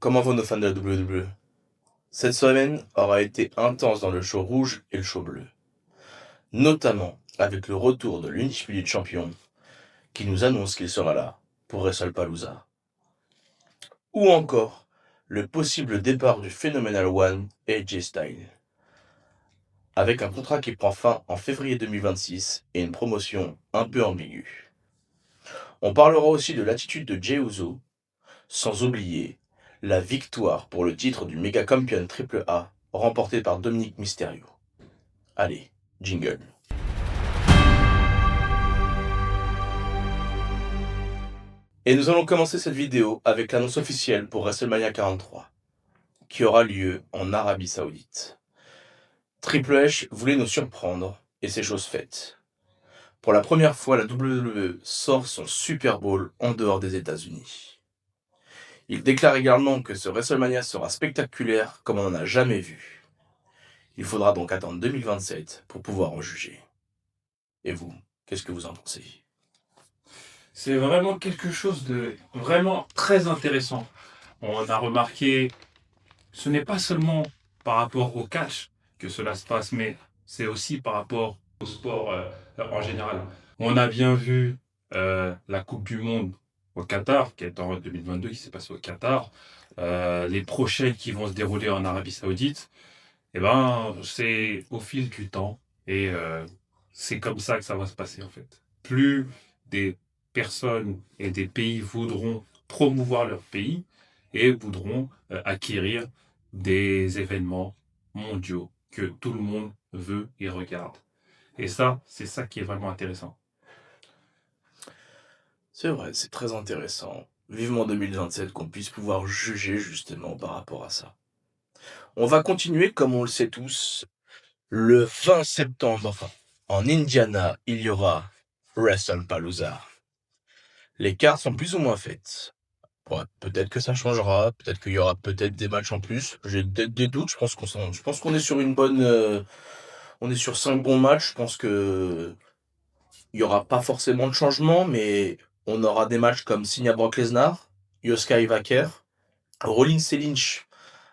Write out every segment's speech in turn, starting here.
comment vont nos fans de la WWE? Cette semaine aura été intense dans le show rouge et le show bleu. Notamment avec le retour de l'Undisputed Champion qui nous annonce qu'il sera là pour WrestlePalooza. Ou encore le possible départ du Phenomenal One AJ Styles. Avec un contrat qui prend fin en février 2026 et une promotion un peu ambiguë. On parlera aussi de l'attitude de Jey Uso, sans oublier la victoire pour le titre du Mega Champion AAA remporté par Dominic Mysterio. Allez, jingle. Et nous allons commencer cette vidéo avec l'annonce officielle pour WrestleMania 43, qui aura lieu en Arabie Saoudite. Triple H voulait nous surprendre, et c'est chose faite. Pour la première fois, la WWE sort son Super Bowl en dehors des États-Unis. Il déclare également que ce WrestleMania sera spectaculaire comme on n'en a jamais vu. Il faudra donc attendre 2027 pour pouvoir en juger. Et vous, qu'est-ce que vous en pensez ? C'est vraiment quelque chose de vraiment très intéressant. On a remarqué, ce n'est pas seulement par rapport au catch que cela se passe, mais c'est aussi par rapport au sport en général. On a bien vu la Coupe du Monde au Qatar, qui est en 2022, qui s'est passée au Qatar. Les prochaines qui vont se dérouler en Arabie Saoudite. Eh ben, c'est au fil du temps et c'est comme ça que ça va se passer en fait. Plus des personnes et des pays voudront promouvoir leur pays et voudront acquérir des événements mondiaux que tout le monde veut et regarde. Et ça, c'est ça qui est vraiment intéressant. C'est vrai, c'est très intéressant. Vivement 2027 qu'on puisse pouvoir juger justement par rapport à ça. On va continuer comme on le sait tous. Le 20 septembre, en Indiana, il y aura WrestlePalooza. Les cartes sont plus ou moins faites. Ouais, peut-être que ça changera, peut-être qu'il y aura peut-être des matchs en plus. J'ai des doutes, je pense qu'on est sur une bonne... on est sur 5 bons matchs, je pense que il n'y aura pas forcément de changement, mais on aura des matchs comme Signa Brock Lesnar, Yosuke Ivaker, Rollins et Lynch,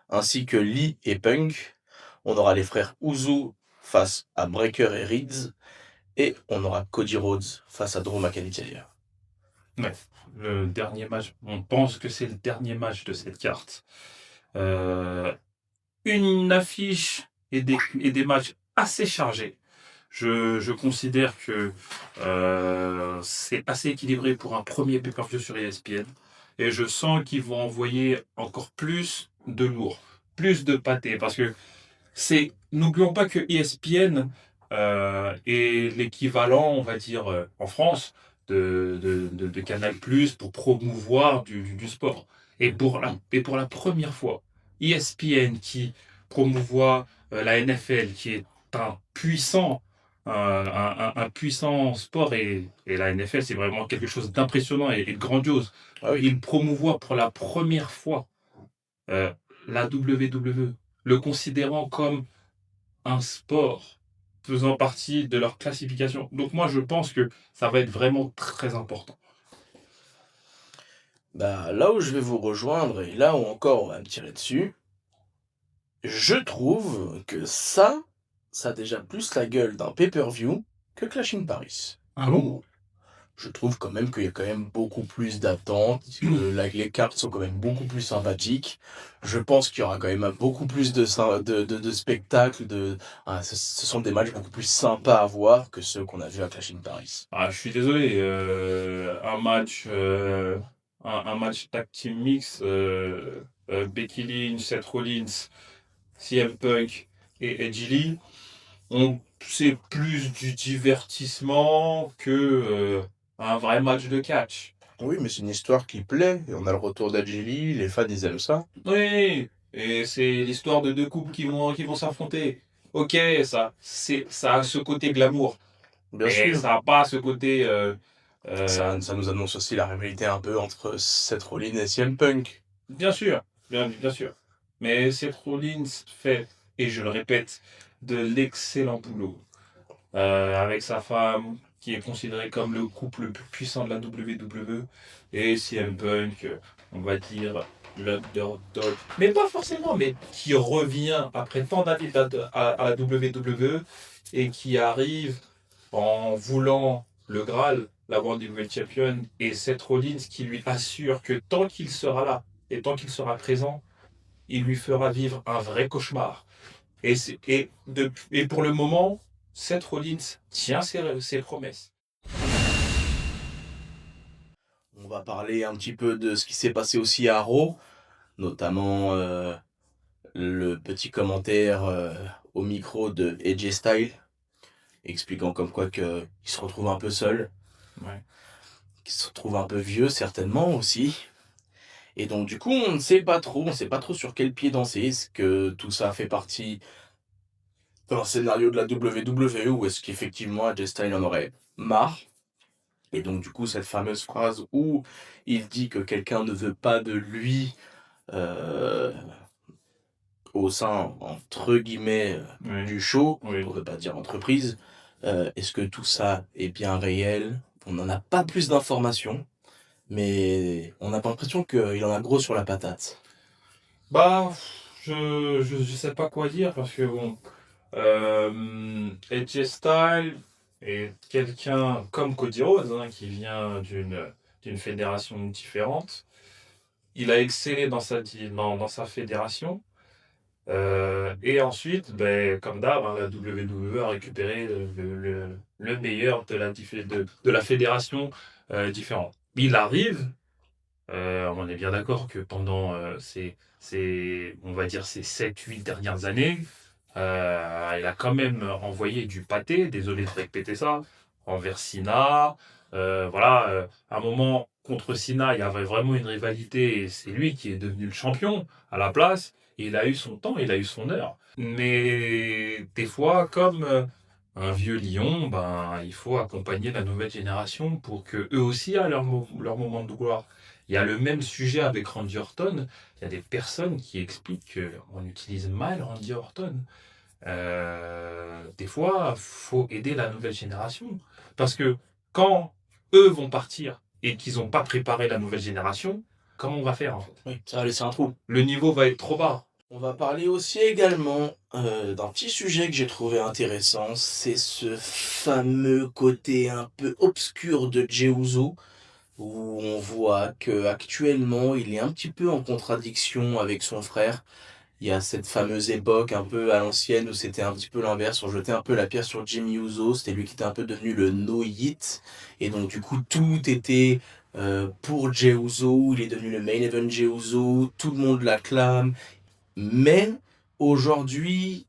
ainsi que Lee et Punk. On aura les frères Uso face à Breaker et Reeds, et on aura Cody Rhodes face à Drew McIntyre. Ouais, le dernier match, on pense que c'est le dernier match de cette carte. Une affiche et des matchs assez chargés. Je considère que c'est assez équilibré pour un premier pay-per-view sur ESPN. Et je sens qu'ils vont envoyer encore plus de lourd, plus de pâté. Parce que n'oublions pas que ESPN est l'équivalent, on va dire, en France, de Canal+ pour promouvoir du sport. Et pour la première fois, ESPN qui promouvoit la NFL, qui est un puissant, un puissant sport, et la NFL, c'est vraiment quelque chose d'impressionnant et de grandiose. Ah oui. Il promouvoit pour la première fois la WWE, le considérant comme un sport faisant partie de leur classification. Donc moi, je pense que ça va être vraiment très important. Bah, là où je vais vous rejoindre, et là où encore on va me tirer dessus, je trouve que ça a déjà plus la gueule d'un pay-per-view que Clash in Paris. Ah bon? Je trouve quand même qu'il y a quand même beaucoup plus d'attentes, que les cartes sont quand même beaucoup plus sympathiques. Je pense qu'il y aura quand même beaucoup plus de spectacles, ce sont des matchs beaucoup plus sympas à voir que ceux qu'on a vus à Clash in Paris. Ah, je suis désolé, un match tag team mix, Becky Lynch, Seth Rollins, CM Punk et Edgy Lee, c'est plus du divertissement que un vrai match de catch. Oui, mais c'est une histoire qui plaît, et on a le retour d'Adjili, les fans ils aiment ça. Oui, et c'est l'histoire de deux couples qui vont s'affronter. Ok, ça a ce côté glamour, Bien mais sûr. ça n'a pas ce côté. Ça nous annonce aussi la rivalité un peu entre Seth Rollins et CM Punk. Bien sûr, bien sûr. Mais Seth Rollins fait, et je le répète, de l'excellent boulot. Avec sa femme, qui est considérée comme le couple le plus puissant de la WWE, et CM Punk, on va dire, l'underdog, mais pas forcément, mais qui revient après tant d'années à la WWE et qui arrive en voulant le Graal, la World Heavyweight Champion, et Seth Rollins qui lui assure que tant qu'il sera là et tant qu'il sera présent, il lui fera vivre un vrai cauchemar. Et pour le moment, Seth Rollins tient ses promesses. On va parler un petit peu de ce qui s'est passé aussi à Raw, notamment le petit commentaire au micro de AJ Styles, expliquant comme quoi qu'il se retrouve un peu seul, Ouais. qu'il se retrouve un peu vieux certainement aussi. Et donc du coup, on sait pas trop sur quel pied danser. Est-ce que tout ça fait partie d'un scénario de la WWE ou est-ce qu'effectivement AJ Styles en aurait marre? Et donc du coup, cette fameuse phrase où il dit que quelqu'un ne veut pas de lui euh, au sein, entre guillemets, Oui, du show, oui. pour ne pas dire entreprise, est-ce que tout ça est bien réel? On n'en a pas plus d'informations, mais on a l'impression qu'il en a gros sur la patate. Bah, je sais pas quoi dire parce que bon, AJ Styles est quelqu'un comme Cody Rhodes, hein, qui vient d'une fédération différente. Il a excellé dans sa fédération. Et ensuite, ben, comme d'hab, hein, la WWE a récupéré le meilleur de la fédération différente. Il arrive, on est bien d'accord que pendant on va dire, ces 7-8 dernières années, il a quand même envoyé du pâté, désolé de répéter ça, envers Cena. Voilà, à un moment, contre Cena, il y avait vraiment une rivalité et c'est lui qui est devenu le champion à la place. Il a eu son temps, il a eu son heure. Mais des fois, comme un vieux lion, ben, il faut accompagner la nouvelle génération pour que eux aussi aient leur moment de gloire. Il y a le même sujet avec Randy Orton. Il y a des personnes qui expliquent qu'on utilise mal Randy Orton. Des fois, faut aider la nouvelle génération. Parce que quand eux vont partir et qu'ils n'ont pas préparé la nouvelle génération, comment on va faire en fait? Oui, ça va laisser un trou. Le niveau va être trop bas. On va parler aussi également d'un petit sujet que j'ai trouvé intéressant, c'est ce fameux côté un peu obscur de Jey Uso, où on voit que actuellement il est un petit peu en contradiction avec son frère. Il y a cette fameuse époque un peu à l'ancienne où c'était un petit peu l'inverse, on jetait un peu la pierre sur Jimmy Uso, c'était lui qui était un peu devenu le no hit, et donc du coup tout était pour Jey Uso, il est devenu le main event Jey Uso, tout le monde l'acclame, mais aujourd'hui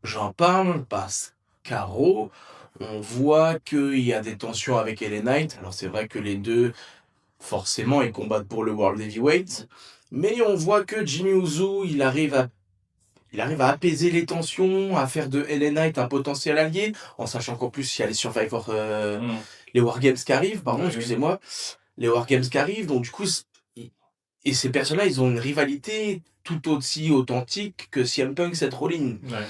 j'en parle parce qu'Aro, on voit qu'il y a des tensions avec LA Knight, alors c'est vrai que les deux forcément ils combattent pour le World Heavyweight, mais on voit que Jimmy Uso il arrive à apaiser les tensions, à faire de LA Knight un potentiel allié, en sachant qu'en plus, il y a les Survivor, les Wargames qui arrivent, pardon, Oui. excusez-moi, les Wargames qui arrivent, donc du coup, et ces personnes-là, ils ont une rivalité tout aussi authentique que CM Punk, Seth Rollins. Ouais.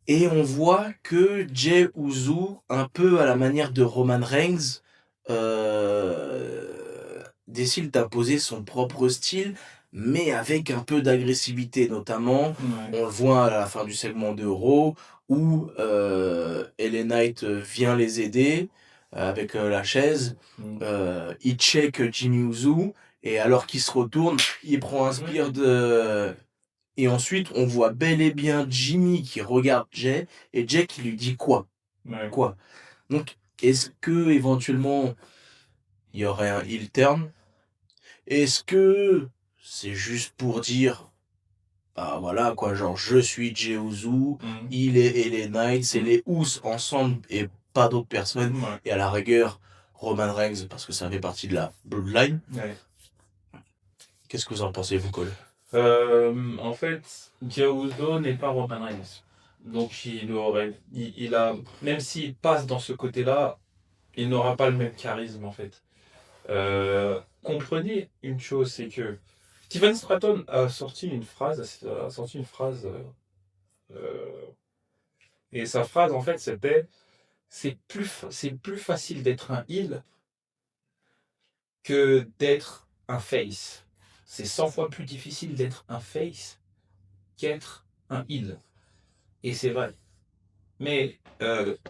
Et on voit que Jey Uso, un peu à la manière de Roman Reigns, décide d'imposer son propre style, mais avec un peu d'agressivité, notamment. Ouais. On le voit à la fin du segment de Raw, où LA Knight vient les aider avec la chaise. Il check Jimmy Uso, et alors qu'il se retourne, il prend un spear de... Et ensuite, on voit bel et bien Jimmy qui regarde Jay, et Jay qui lui dit quoi? Ouais. Quoi? Donc, est-ce que éventuellement il y aurait un heel turn? Est-ce que c'est juste pour dire, bah voilà quoi, genre je suis Jey Uso, il est LA Knight, c'est les Usos ensemble et pas d'autres personnes, Ouais. et à la rigueur, Roman Reigns parce que ça fait partie de la Bloodline. Ouais. Qu'est-ce que vous en pensez, vous, Cole? En fait, Jey Uso n'est pas Roman Reigns. Donc même s'il passe dans ce côté-là, il n'aura pas le même charisme en fait. Comprenez une chose, c'est que Steven Stratton a sorti une phrase, euh, et sa phrase en fait c'était c'est plus facile d'être un heel que d'être un face. c'est 100 fois plus difficile d'être un face qu'être un heel. Et c'est vrai. Mais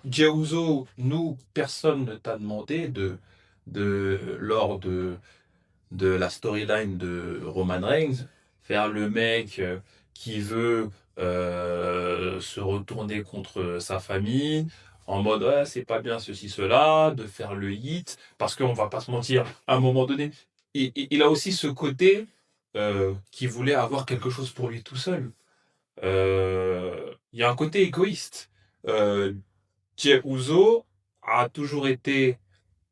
Jey Uso, nous, personne ne t'a demandé lors de la storyline de Roman Reigns, faire le mec qui veut se retourner contre sa famille, en mode ouais, c'est pas bien ceci, cela, de faire le hit, parce qu'on va pas se mentir, à un moment donné, il a aussi ce côté qui voulait avoir quelque chose pour lui tout seul. Il y a un côté égoïste. Euh, Jey Uso a toujours été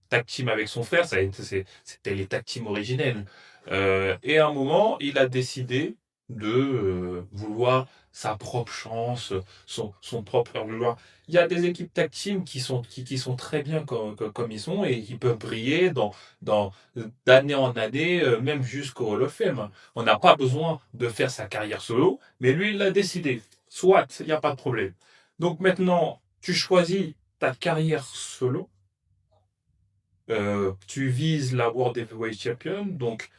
tag team avec son frère, c'était les tag team originels. Et à un moment, il a décidé de vouloir sa propre chance, son propre vouloir. Il y a des équipes tag team qui sont très bien comme ils sont et qui peuvent briller dans, d'année en année, même jusqu'au Hall of Fame. On n'a pas besoin de faire sa carrière solo, mais lui, il l'a décidé. Soit, il n'y a pas de problème. Donc maintenant, tu choisis ta carrière solo. Tu vises la World Heavyweight Champion, donc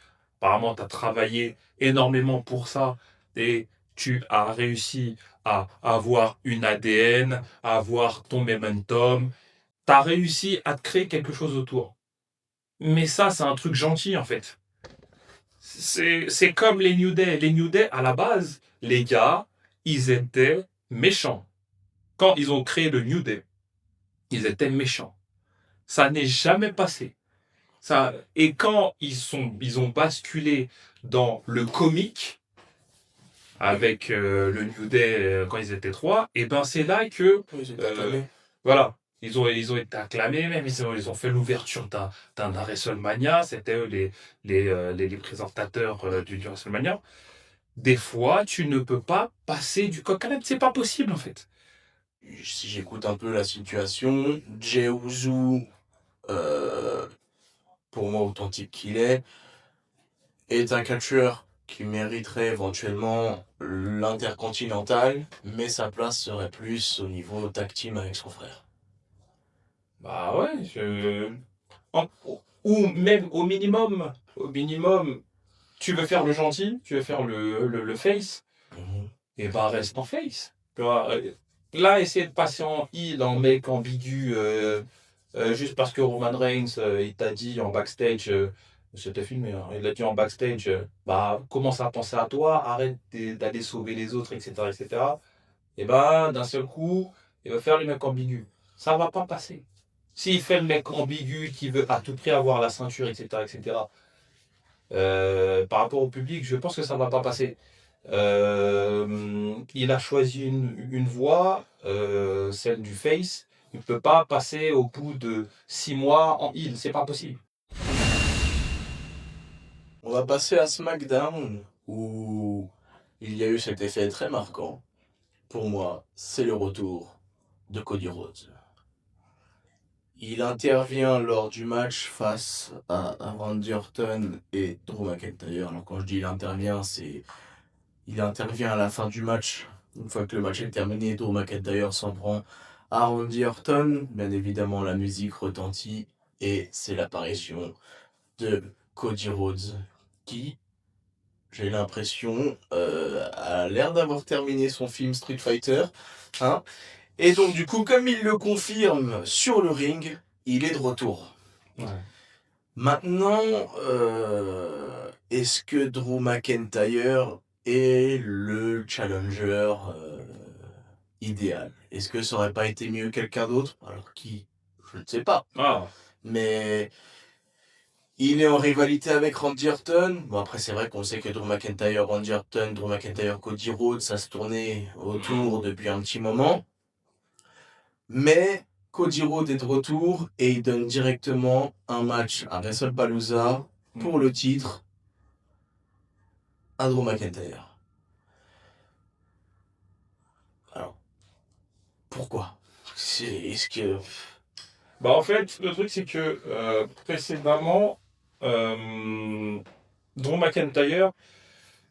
apparemment tu as travaillé énormément pour ça et tu as réussi à avoir une ADN, à avoir ton momentum, tu as réussi à te créer quelque chose autour. Mais ça, c'est un truc gentil en fait. C'est comme les New Day. Les New Day, à la base, les gars, ils étaient méchants. Quand ils ont créé le New Day, ils étaient méchants. Ça n'est jamais passé. Ça, et quand ils ont basculé dans le comique avec le New Day quand ils étaient trois, et ben c'est là que voilà, ils ont été acclamés, même ils ont fait l'ouverture d'un WrestleMania, c'était eux les présentateurs du WrestleMania. Des fois, tu ne peux pas passer du coq à l'âne, c'est pas possible en fait. Si j'écoute un peu la situation, Jey Uso, pour moi authentique qu'il est un catcheur qui mériterait éventuellement l'intercontinental, mais sa place serait plus au niveau tag team avec son frère. Bah ouais, ou même au minimum, tu veux faire le gentil, tu veux faire le face, et bah reste en face. Tu vois, là, essayer de passer en heel, en mec ambigu, juste parce que Roman Reigns, il t'a dit en backstage, c'était filmé, hein, il l'a dit en backstage, bah commence à penser à toi, arrête d'aller sauver les autres, etc., etc. Et bah d'un seul coup, il va faire le mec ambigu. Ça va pas passer. S'il fait le mec ambigu qui veut à tout prix avoir la ceinture, etc., etc., par rapport au public, je pense que ça ne va pas passer. Il a choisi une voie, celle du face. Il ne peut pas passer au bout de 6 mois en heel, c'est pas possible. On va passer à SmackDown, où il y a eu cet effet très marquant. Pour moi, c'est le retour de Cody Rhodes. Il intervient lors du match face à Randy Orton et Drew McIntyre. Alors quand je dis il intervient à la fin du match. Une fois que le match est terminé, Drew McIntyre s'en prend à Randy Orton. Bien évidemment, la musique retentit et c'est l'apparition de Cody Rhodes qui, j'ai l'impression, a l'air d'avoir terminé son film Street Fighter. Hein. Et donc du coup, comme il le confirme sur le ring, il est de retour. Ouais. Maintenant, est-ce que Drew McIntyre est le challenger idéal? Est-ce que ça aurait pas été mieux quelqu'un d'autre? Alors qui? Je ne sais pas. Ah. Mais il est en rivalité avec Randy Orton. Bon après c'est vrai qu'on sait que Drew McIntyre, Randy Orton, Drew McIntyre, Cody Rhodes, ça se tournait autour depuis un petit moment. Mais Cody Rhodes est de retour et il donne directement un match à WrestlePalooza pour le titre à Drew McIntyre. Alors, pourquoi? Est-ce que... Bah en fait, le truc c'est que précédemment, Drew McIntyre,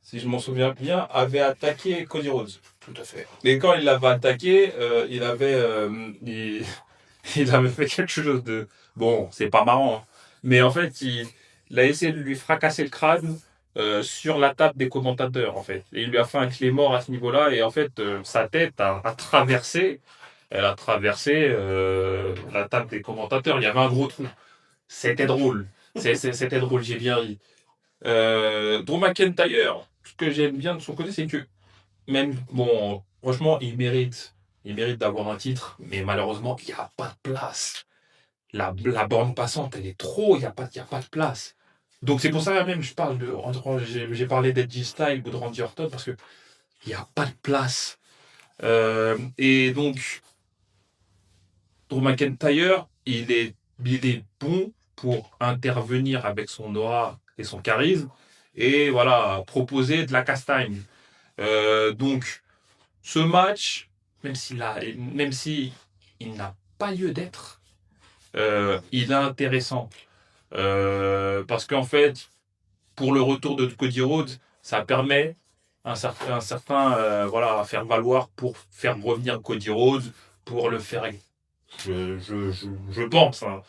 si je m'en souviens bien, avait attaqué Cody Rhodes. Tout à fait. Et quand il l'avait attaqué, il avait fait quelque chose de... Bon, c'est pas marrant, hein. Mais en fait, il a essayé de lui fracasser le crâne sur la table des commentateurs, en fait. Et il lui a fait un clé mort à ce niveau-là. Et en fait, sa tête a traversé. Elle a traversé la table des commentateurs. Il y avait un gros trou. C'était drôle. C'était drôle, j'ai bien ri. Drew McIntyre, ce que j'aime bien de son côté, c'est que même, bon, franchement, il mérite d'avoir un titre, mais malheureusement, il n'y a pas de place. La bande passante, elle est trop, il y a pas de place. Donc c'est pour ça même, je parle de, j'ai parlé d'Edgy Style ou de Randy Orton, parce que il n'y a pas de place. Et donc, Drew McIntyre, il est bon pour intervenir avec son aura et son charisme, et voilà, proposer de la castagne. Donc, ce match, même si il n'a pas lieu d'être, il est intéressant. Parce qu'en fait, pour le retour de Cody Rhodes, ça permet voilà, à faire valoir pour faire revenir Cody Rhodes, pour le faire. Je pense, hein.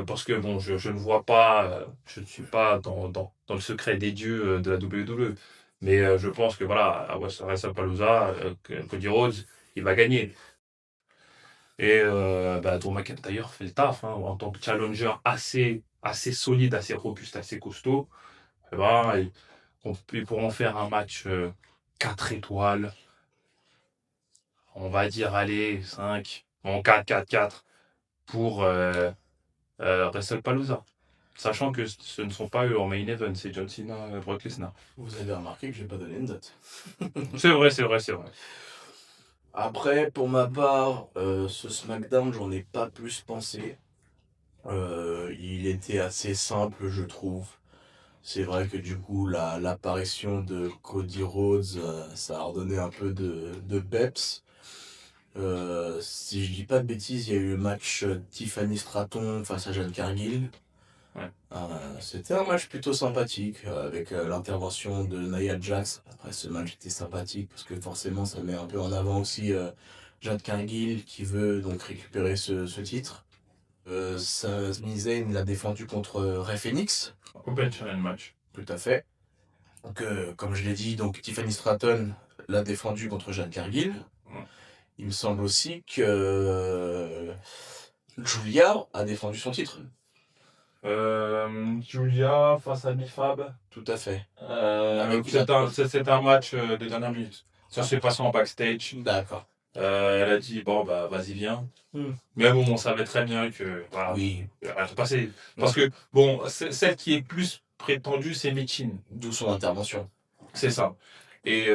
Parce que bon, je ne vois pas, je ne suis pas dans le secret des dieux de la WWE. Mais je pense que voilà, à WrestlePalooza, Cody Rhodes, il va gagner. Et Drew McIntyre fait le taf, hein, en tant que challenger assez solide, assez robuste, assez costaud. Eh ben, ils pourront faire un match 4 étoiles. On va dire, allez, 5, bon, 4 pour WrestlePalooza. Sachant que ce ne sont pas eux en main event, c'est John Cena et Brock Lesnar. Vous avez remarqué que j'ai pas donné une date. C'est vrai. Après, pour ma part, ce SmackDown, j'en ai pas plus pensé. Il était assez simple, je trouve. C'est vrai que du coup, l'apparition de Cody Rhodes, ça a redonné un peu de peps. Si je dis pas de bêtises, il y a eu le match Tiffany Stratton face à Jade Cargill. Ouais. C'était un match plutôt sympathique, avec l'intervention de Nia Jax. Après, ce match était sympathique parce que forcément, ça met un peu en avant aussi Jade Cargill qui veut donc récupérer ce titre. Sami Zayn l'a défendu contre Rey Fenix. Open challenge match. Tout à fait. Donc, comme je l'ai dit, donc Tiffany Stratton l'a défendu contre Jade Cargill. Ouais. Il me semble aussi que Julia a défendu son titre. Julia face à Bifab. Tout à fait. C'est un match de dernière minute. Ça s'est passé en backstage. D'accord. Elle a dit, bon, bah, vas-y, viens. Mais bon, on savait très bien que, voilà, Oui. il va rien se passer. Parce que, bon, celle qui est plus prétendue, c'est Michin. D'où son intervention. C'est ça. Et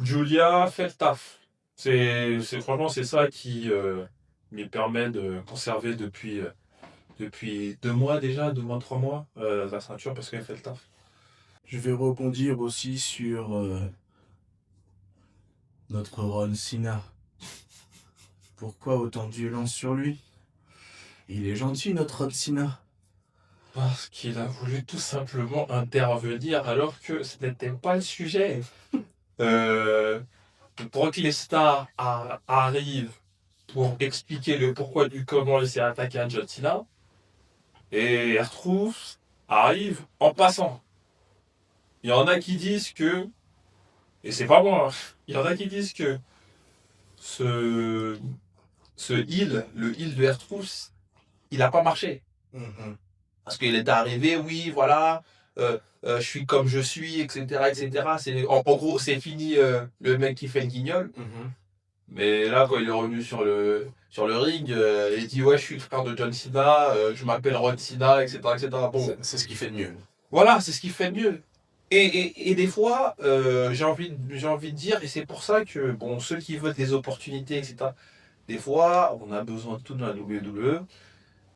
Julia fait le taf. Franchement, c'est ça qui lui permet de conserver depuis 2 mois déjà, 2 mois, 3 mois, la ceinture, parce qu'elle fait le taf. Je vais rebondir aussi sur notre Ron Cena. Pourquoi autant de violence sur lui? Il est gentil, notre Ron Cena. Parce qu'il a voulu tout simplement intervenir alors que ce n'était pas le sujet. Brock Lesnar arrive pour expliquer le pourquoi du comment il s'est attaqué à John Cena. Et R-Truth arrive en passant. Il y en a qui disent que, et c'est pas moi, il y en a qui disent que le heal de R-Truth, il n'a pas marché. Parce qu'il est arrivé, oui, voilà, je suis comme je suis, etc. En gros, c'est fini le mec qui fait le guignol. Mais là, quand il est revenu sur le ring, il dit, ouais, je suis le frère de John Cena, je m'appelle Ron Cena, etc. Bon, c'est ce qu'il fait de mieux. Voilà, c'est ce qu'il fait de mieux. Et des fois, j'ai envie de dire, et c'est pour ça que, bon, ceux qui veulent des opportunités, etc., des fois, on a besoin de tout dans la WWE.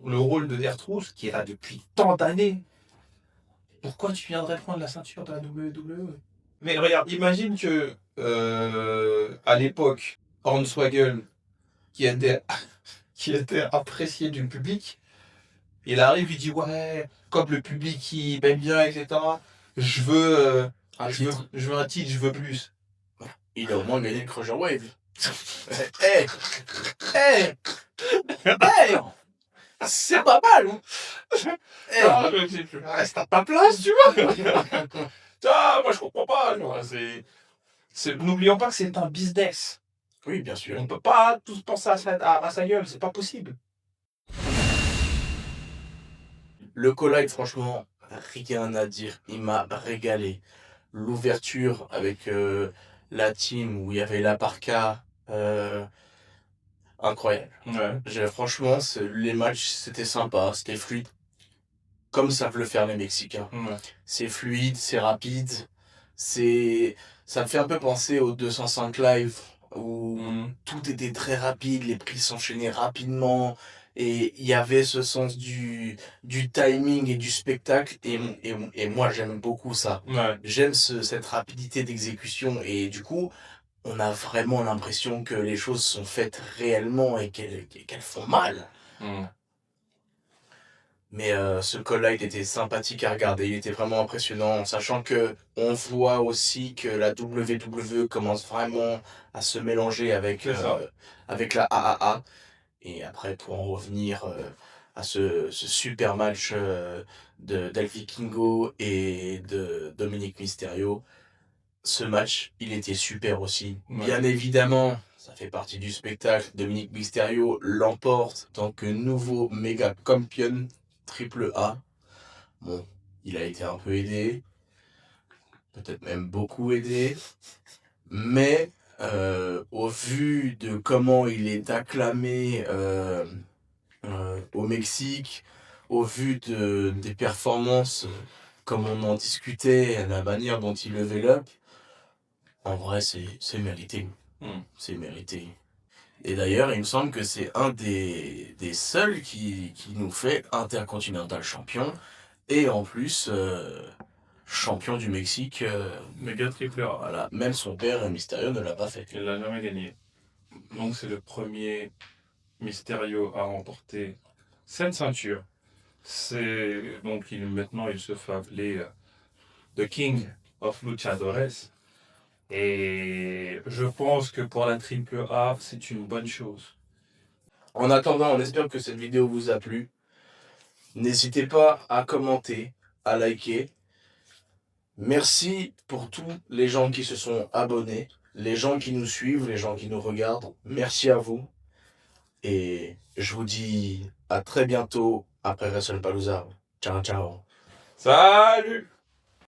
Le rôle de R-Truth, qui est là depuis tant d'années, pourquoi tu viendrais prendre la ceinture de la WWE? Mais regarde, imagine que, à l'époque, Hornswoggle, qui était apprécié du public, il arrive, il dit, ouais, comme le public il m'aime bien, etc., je veux un titre, je veux plus. Il a au moins gagné le Cruiserweight. C'est pas mal, hein. Eh, Ah, tu restes à ta place, tu vois. Ah, moi, je comprends pas. Tu vois, N'oublions pas que c'est un business. oui, bien sûr. On ne peut pas tous penser à sa gueule, c'est pas possible. Le Collide, franchement, rien à dire. Il m'a régalé. L'ouverture avec la team où il y avait la Parka, incroyable. Ouais. Franchement, les matchs, c'était sympa, c'était fluide. Comme savent le faire les Mexicains. Ouais. C'est fluide, c'est rapide. Ça me fait un peu penser au 205 Live où Mhm. tout était très rapide, les prises s'enchaînaient rapidement et il y avait ce sens du timing et du spectacle et moi j'aime beaucoup ça. Ouais. J'aime cette rapidité d'exécution et du coup on a vraiment l'impression que les choses sont faites réellement et qu'elles font mal. Mhm. Mais ce Collide était sympathique à regarder, il était vraiment impressionnant, sachant que on voit aussi que la WWE commence vraiment à se mélanger C'est ça. avec la AAA. Et après, pour en revenir à ce super match d'El Vikingo et de Dominic Mysterio, ce match, il était super aussi. Ouais. Bien évidemment, ça fait partie du spectacle. Dominic Mysterio l'emporte en tant que nouveau méga champion triple A. Bon, il a été un peu aidé, peut-être même beaucoup aidé, mais au vu de comment il est acclamé au Mexique, au vu des performances, comme on en discutait, la manière dont il level up, en vrai, c'est mérité. Mm. C'est mérité. Et d'ailleurs, il me semble que c'est un des seuls qui nous fait intercontinental champion. Et en plus, champion du Mexique. Méga triple A. Voilà. Même son père, Mysterio, ne l'a pas fait. Il l'a jamais gagné. Donc c'est le premier Mysterio à remporter cette ceinture. Maintenant il se fait appeler The King of Luchadores. Et je pense que pour la triple A, c'est une bonne chose. En attendant, on espère que cette vidéo vous a plu. N'hésitez pas à commenter, à liker. Merci pour tous les gens qui se sont abonnés, les gens qui nous suivent, les gens qui nous regardent. Merci à vous. Et je vous dis à très bientôt après WrestlePalooza. Ciao, ciao. Salut!